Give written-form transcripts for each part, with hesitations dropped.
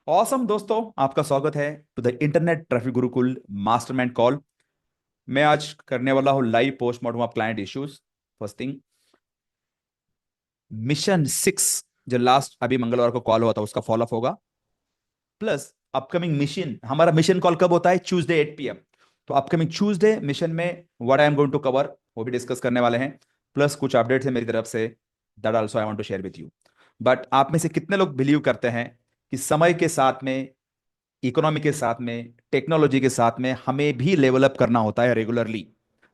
Awesome दोस्तों, आपका स्वागत है to the internet traffic Gurukul mastermind call. मैं आज करने वाला हूँ live postmortem of client issues. First thing, mission 6 जो लास्ट अभी मंगलवार को कॉल हुआ था उसका फॉलोअप होगा, प्लस अपकमिंग मिशन। हमारा मिशन कॉल कब होता है? Tuesday 8 PM। तो अपकमिंग ट्यूसडे मिशन में what I am going to cover वो भी डिस्कस करने वाले हैं, प्लस कुछ अपडेट्स है मेरी तरफ से, that also I want to share with you. But आप में से कितने लोग बिलीव करते हैं कि समय के साथ में, इकोनॉमी के साथ में, टेक्नोलॉजी के साथ में हमें भी लेवल अप करना होता है रेगुलरली?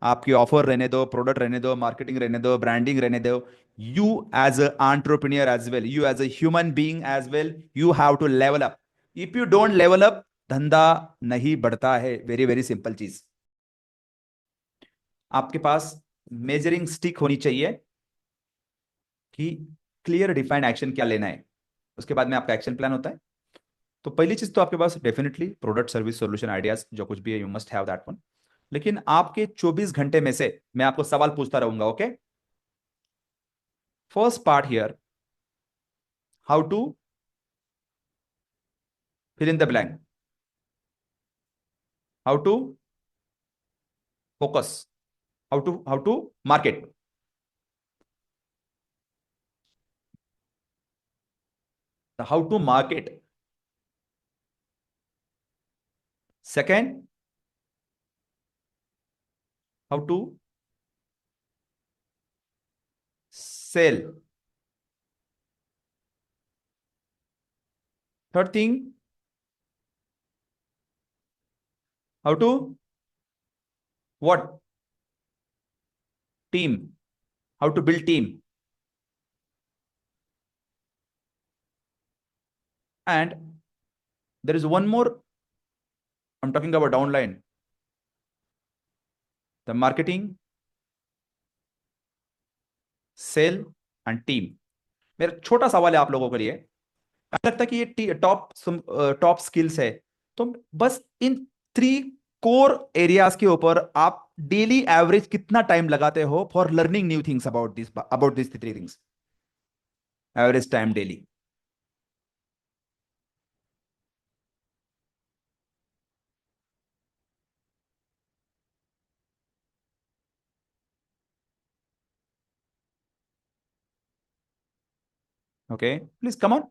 आपकी ऑफर रहने दो, प्रोडक्ट रहने दो, मार्केटिंग रहने दो, ब्रांडिंग रहने दो, you as a entrepreneur as well, you as a human being as well, you have to level up. If you don't level up, धंधा नहीं बढ़ता है। वेरी वेरी सिंपल चीज। आपके पास मेजरिंग स्टिक होनी चाहिए कि क्लियर डिफाइंड एक्शन क्या लेना है, उसके बाद में आपका एक्शन प्लान होता है। तो पहली चीज तो आपके पास definitely product service solution ideas जो कुछ भी है, you must have that one. लेकिन आपके 24 घंटे में से मैं आपको सवाल पूछता रहूंगा, okay? First part here, how to fill in the blank, how to focus, how to market, how to market. Second, how to sell. Third thing, how to what team, how to build team. And there is one more, I am talking about downline, the marketing, sale and team. मेरा छोटा सवाल है आप लोगों के लिए, मुझे लगता है कि ये टॉप टॉप स्किल्स है। तो बस इन 3 कोर एरियाज के ऊपर आप डेली एवरेज कितना टाइम लगाते हो for learning new things about this 3 things? Average time daily. Okay, please come on.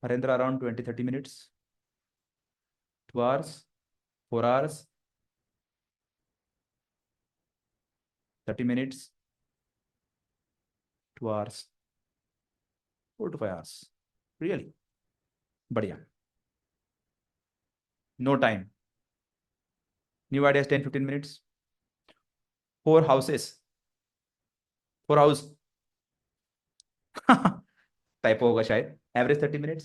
Harendra, around 20-30 minutes, 2 hours, 4 hours, 30 minutes, 2 hours, 4 to 5 hours। Really बढ़िया। No time, new ideas 10-15 minutes, 4 houses, 4 house typo होगा शायद। Average 30 minutes,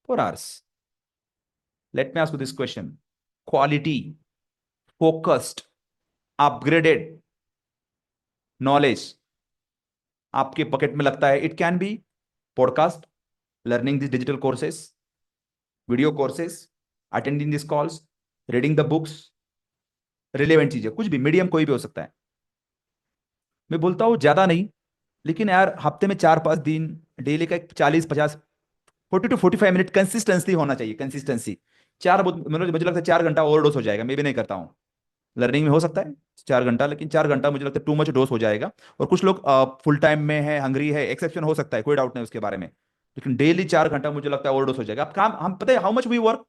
4 hours. Let me ask you this question, quality, focused, upgraded knowledge आपके pocket में लगता है? It can be podcast, learning this digital courses, video courses, attending this calls, reading the books, relevant चीजें, कुछ भी, medium कोई भी हो सकता है। मैं बोलता हूँ ज्यादा नहीं, लेकिन यार हफ्ते में 4-5 दिन, डेली का एक 40-50, 40 to 45 मिनट कंसिस्टेंसी होना चाहिए। कंसिस्टेंसी चार मुझे लगता है 4 घंटा ओवरडोज हो जाएगा। मैं भी नहीं करता हूँ, लर्निंग में हो सकता है 4 घंटा, लेकिन 4 घंटा मुझे लगता है टू मच डोज हो जाएगा। और कुछ लोग फुल टाइम में है, हंग्री है, एक्सेप्शन हो सकता है, कोई डाउट नहीं उसके बारे में। लेकिन डेली 4 घंटा मुझे लगता है ओवरडोज हो जाएगा। अब काम, हम पता है how much we work,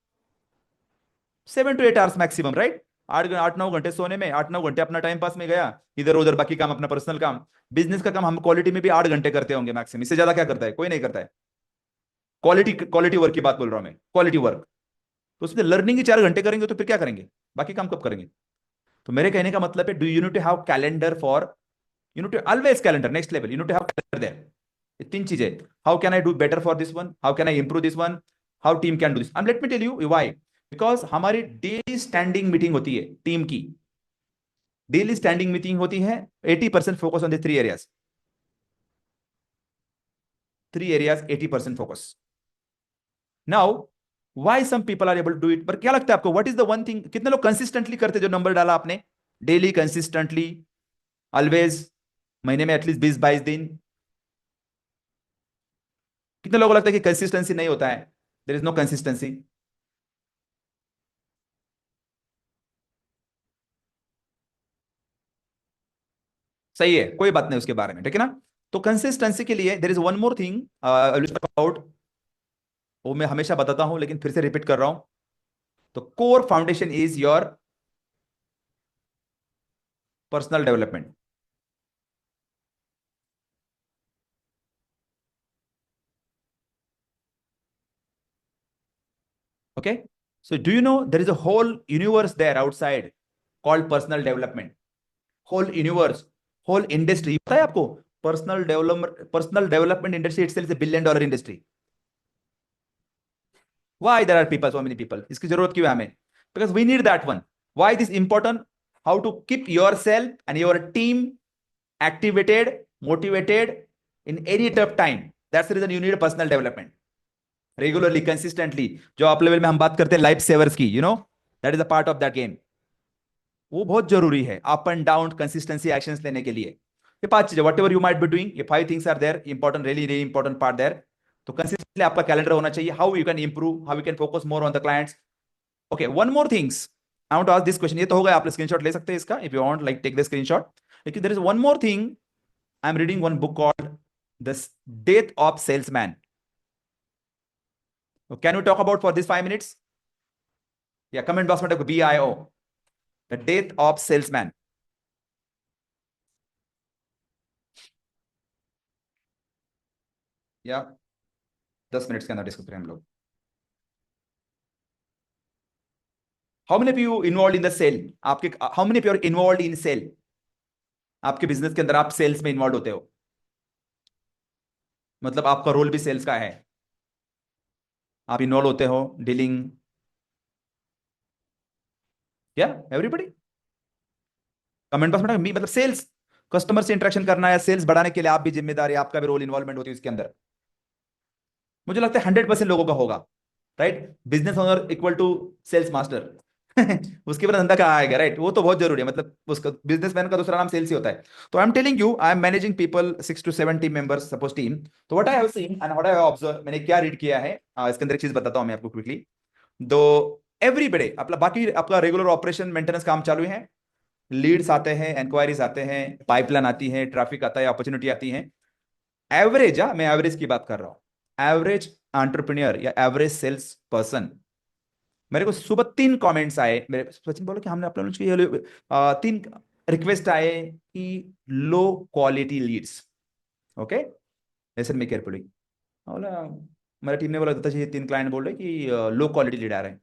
7 to 8 hours maximum, right? 8-9 घंटे सोने में, 8-9 घंटे अपना टाइम पास में गया, इधर उधर बाकी काम अपना पर्सनल काम। बिजनेस का काम हम क्वालिटी में भी 8 घंटे करते होंगे मैक्सिमम, इससे ज्यादा क्या करता है? कोई नहीं करता है। क्वालिटी क्वालिटी वर्क की बात बोल रहा हूं मैं, क्वालिटी वर्क। तो उसमें लर्निंग ही 4 घंटे करेंगे तो फिर क्या करेंगे? बाकी काम कब करेंगे? तो मेरे कहने का मतलब है, do you need to have calendar for, you need to always calendar next level, you need to have calendar there. ये 3 चीजें, how can I do better for this one, how can I improve this one, how team can do this. Let me tell you why. Because हमारी daily standing meeting होती है team की, daily standing meeting होती है। 80% focus on the 3 areas, 3 areas, 80% focus. Now why some people are able to do it? पर क्या लगता है आपको, what is the one thing? कितने लोग कंसिस्टेंटली करते, जो नंबर डाला आपने, डेली कंसिस्टेंटली, ऑलवेज, महीने में एटलीस्ट 20-22 दिन? कितने लोगों को लगता है कि कंसिस्टेंसी नहीं होता है? There is no consistency. सही है, कोई बात नहीं उसके बारे में, ठीक है ना। तो कंसिस्टेंसी के लिए there is one more thing about, वो मैं हमेशा बताता हूं लेकिन फिर से रिपीट कर रहा हूं। तो core foundation is your personal development. Okay, so do you know there is a whole universe there outside called personal development. Whole universe, whole industry, पता है आपको? Personal development industry itself is a $1 billion industry. Why there are people, so many people? इसकी जरूरत क्यों है हमें? Because we need that one. Why this important? How to keep yourself and your team activated, motivated in any tough time. That's the reason you need a personal development. Regularly, consistently. जो आप level में हम बात करते हैं life सेवर्स की, that is a part of that game. वो बहुत जरूरी है up and down consistency actions लेने के लिए। ये 5 चीजें, whatever you might be doing, ये 5 things are there important, really really important part there. तो कंसिस्टेंटली आपका कैलेंडर होना चाहिए। How you can improve, how you can focus more on the clients. Okay, one more things I want to ask this question. ये तो हो गया, आप screenshot ले सकते हैं इसका if you want, like take the screenshot. लेकिन there is one more thing, I am reading one book called the death of salesman. Can you talk about for this 5 minutes? या कमेंट बॉक्स में BIO, the death of salesman. या 10 minutes के अंदर discuss करें हम लोग। How many of you involve in the sale? आपके how many of you are involve in cell? आपके बिजनेस के अंदर आप सेल्स में इन्वॉल्व होते हो, मतलब आपका रोल भी सेल्स का है, आप इन्वॉल्व होते हो डीलिंग। क्या एवरीबडी? कमेंट बॉक्स में मी मतलब सेल्स, कस्टमर से इंटरेक्शन करना है, सेल्स बढ़ाने के लिए आप भी जिम्मेदार है, आपका भी रोल इन्वॉल्वमेंट होती है इसके अंदर। मुझे लगता है 100% लोगों का होगा, right? Business owner equal to sales master. उसके बाद धंधा कहाँ आएगा, राइट? वो तो बहुत जरूरी है, मतलब उसका बिजनेसमैन का दूसरा नाम सेल्स ही होता है। तो I am telling you, I am managing people 6 to 7 team members, suppose team. तो what I have seen and what I have observe, मैंने क्या रीड किया है, इसके अंदर एक चीज बताता हूं मैं आपको क्विकली। दो एवरीबडी अपना बाकी आपका रेगुलर ऑपरेशन मेंटेनेंस काम चालू है, लीड्स आते हैं, इंक्वायरीज आते हैं, पाइपलाइन आती है, ट्रैफिक आता है, अपॉर्चुनिटी आती है। एवरेज, मैं एवरेज की बात कर रहा हूं, एवरेज एंटरप्रेन्योर या एवरेज सेल्स पर्सन, मेरे को सुबह 3 कमेंट्स आए, मेरे सचिन बोलो कि हमने अपना लॉन्च किया, 3 रिक्वेस्ट आए कि low quality Leeds. Okay, listen me carefully. बोला, मेरा टीम ने बोला था, ये 3 क्लाइंट बोल रहे कि लो क्वालिटी लीड आ रहे हैं।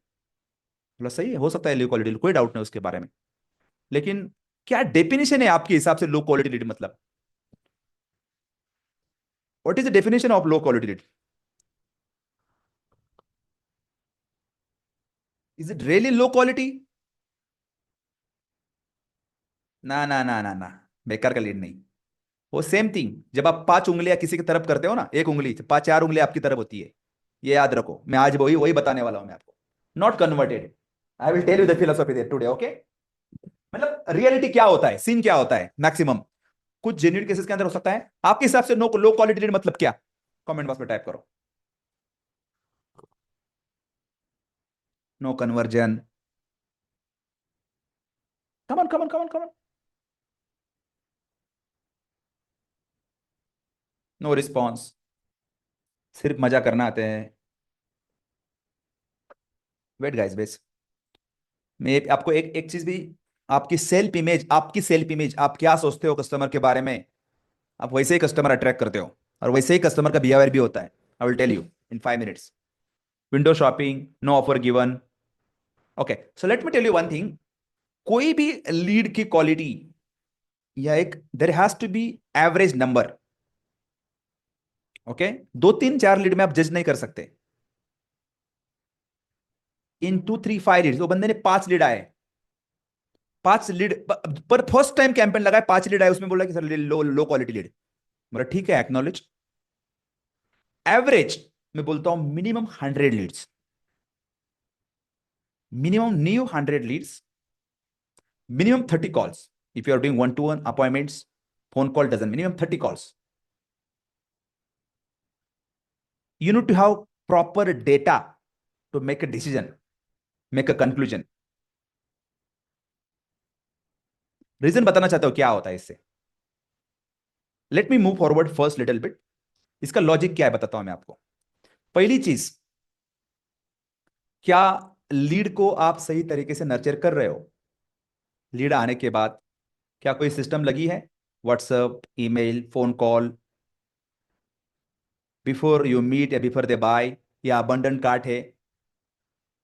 बोला सही है, हो सकता है लो क्वालिटी, कोई डाउट नहीं उसके बारे में, लेकिन क्या डेफिनेशन है आपके हिसाब से लो क्वालिटी लीड मतलब? What is the definition of low quality lead? Is it really low quality? ना ना ना ना ना, बेकार का लीड नहीं। वो सेम थिंग, जब आप 5 उंगलियां किसी की तरफ करते हो ना, एक उंगली से 4 उंगलियां आपकी तरफ होती है। ये याद रखो, मैं आज वही वही बताने वाला हूं मैं आपको। Not converted, I will tell you the philosophy there today. Okay, मतलब रियलिटी क्या होता है, सीन क्या होता है मैक्सिमम, कुछ जेन्युइन केसेस के अंदर हो सकता है। आपके हिसाब से नो लो क्वालिटी लीड मतलब क्या? कमेंट बॉक्स में टाइप करो। नो कन्वर्जन, कमन कमन कमन कमन, नो रिस्पॉन्स, सिर्फ मजा करना आते हैं। वेट गाइस बेस, मैं आपको एक एक चीज भी, आपकी सेल्फ इमेज, आप क्या सोचते हो कस्टमर के बारे में, आप वैसे ही कस्टमर अट्रैक्ट करते हो, और वैसे ही कस्टमर का बिहेवियर भी होता है। I will tell you in 5 minutes। Window shopping, no offer given. Okay, so let me tell you one thing, कोई भी लीड की क्वालिटी या एक, there has to be average number. Okay, 2 3 4 lead में आप जज नहीं कर सकते। इन 2 3 5 लीड, वो बंदे ने 5 लीड आए, 5 लीड पर फर्स्ट टाइम कैंपेन लगाए, 5 लीड आए, उसमें बोला कि sir low low quality lead. मतलब ठीक है, एक्नॉलेज। एवरेज मैं बोलता हूं minimum 100 leads, minimum new 100 leads, minimum 30 calls. If you are doing one-to-one appointments, phone call doesn't, minimum 30 calls. You need to have proper data to make a decision, make a conclusion. Reason बताना चाहता हूं क्या होता है इससे. Let me move forward first little bit. इसका logic क्या है बताता हूं मैं आपको. पहली चीज, क्या लीड को आप सही तरीके से नर्चर कर रहे हो? लीड आने के बाद क्या कोई सिस्टम लगी है? WhatsApp, email, phone call, before you meet या बिफोर दे बाय, या अबंडन कार्ट है?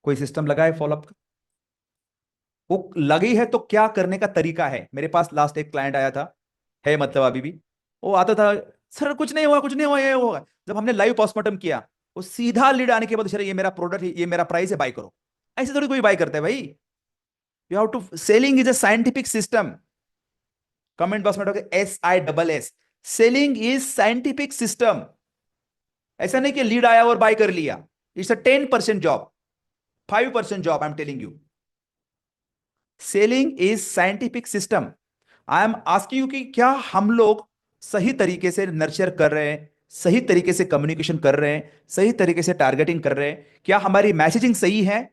कोई सिस्टम लगा है फॉलोअप का? वो लगी है तो क्या करने का तरीका है? मेरे पास लास्ट एक क्लाइंट आया था, है मतलब अभी भी. वो आता था, सर कुछ नहीं हुआ, कुछ नहीं हुआ, ये होगा. जब हमने लाइव पोस्टमार्टम किया, वो सीधा लीड आने के बाद, सर ये मेरा प्रोडक्ट है, ये मेरा प्राइस है, बाय करो. ऐसे थोड़ी कोई बाय करता है भाई. You have to, selling is a scientific system. Comment box में डालोगे SISS. Selling is scientific system. ऐसा नहीं कि लीड आया और बाय कर लिया. It's a 10% job, 5% job. I am telling you, selling is scientific system. I am asking you कि क्या हम लोग सही तरीके से नर्चर कर रहे हैं, सही तरीके से कम्युनिकेशन कर रहे हैं, सही तरीके से टारगेटिंग कर रहे हैं? क्या हमारी मैसेजिंग सही है?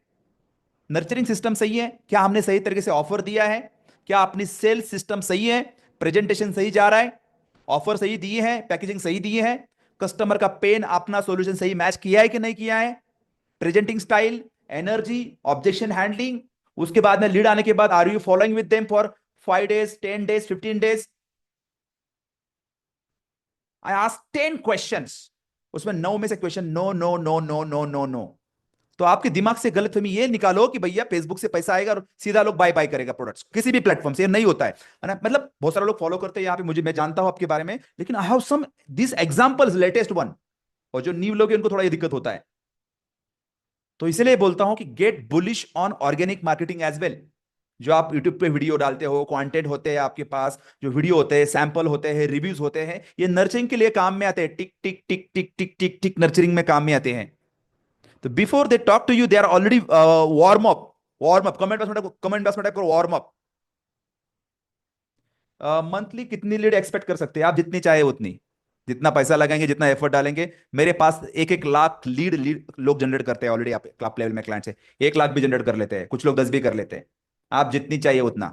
नर्चरिंग सिस्टम सही है? क्या हमने सही तरीके से ऑफर दिया है? क्या अपनी सेल्स सिस्टम सही है? प्रेजेंटेशन सही जा रहा है? ऑफर सही दिए हैं? पैकेजिंग सही दिए हैं? कस्टमर का पेन अपना सॉल्यूशन सही मैच किया है कि नहीं किया है? Presenting style, energy, objection handling. उसके बाद में लीड आने के बाद, are you following with them for 5 days, 10 days, 15 days? I ask 10 questions, उसमें 9 में से question no no no no no no no. तो आपके दिमाग से गलतफहमी ये निकालो कि भैया फेसबुक से पैसा आएगा और सीधा लोग बाय बाय करेगा प्रोडक्ट्स किसी भी प्लेटफॉर्म से. ये नहीं होता है ना. मतलब बहुत सारे लोग फॉलो करते हैं यहाँ पे, मुझे, मैं जानता हूं आपके बारे में, लेकिन I have some this examples, latest one. और जो न्यू लोग हैं उनको थोड़ा ये दिक्कत होता है. तो इसलिए बोलता हूं कि get bullish on organic marketing as well. जो आप यूट्यूब पे वीडियो डालते हो, कंटेंट होते हैं आपके पास, जो वीडियो होते हैं, सैंपल होते हैं, रिव्यूज होते हैं, ये नर्चरिंग के लिए काम में आते हैं. टिक टिक टिक टिक टिक टिक टिक नर्चरिंग में काम में आते हैं. तो before they talk to you, they are already warm up. Warm up, comment box में टाइप करो वार्म अप. मंथली कितनी लीड एक्सपेक्ट कर सकते हैं आप? जितनी चाहे उतनी. जितना पैसा लगाएंगे, जितना एफर्ट डालेंगे. मेरे पास 1-1 लाख लीड लीड लोग जनरेट करते हैं ऑलरेडी. आप क्लब लेवल में क्लाइंट से 1 लाख भी जनरेट कर लेते हैं, कुछ लोग 10 भी कर लेते हैं. आप जितनी चाहिए उतना.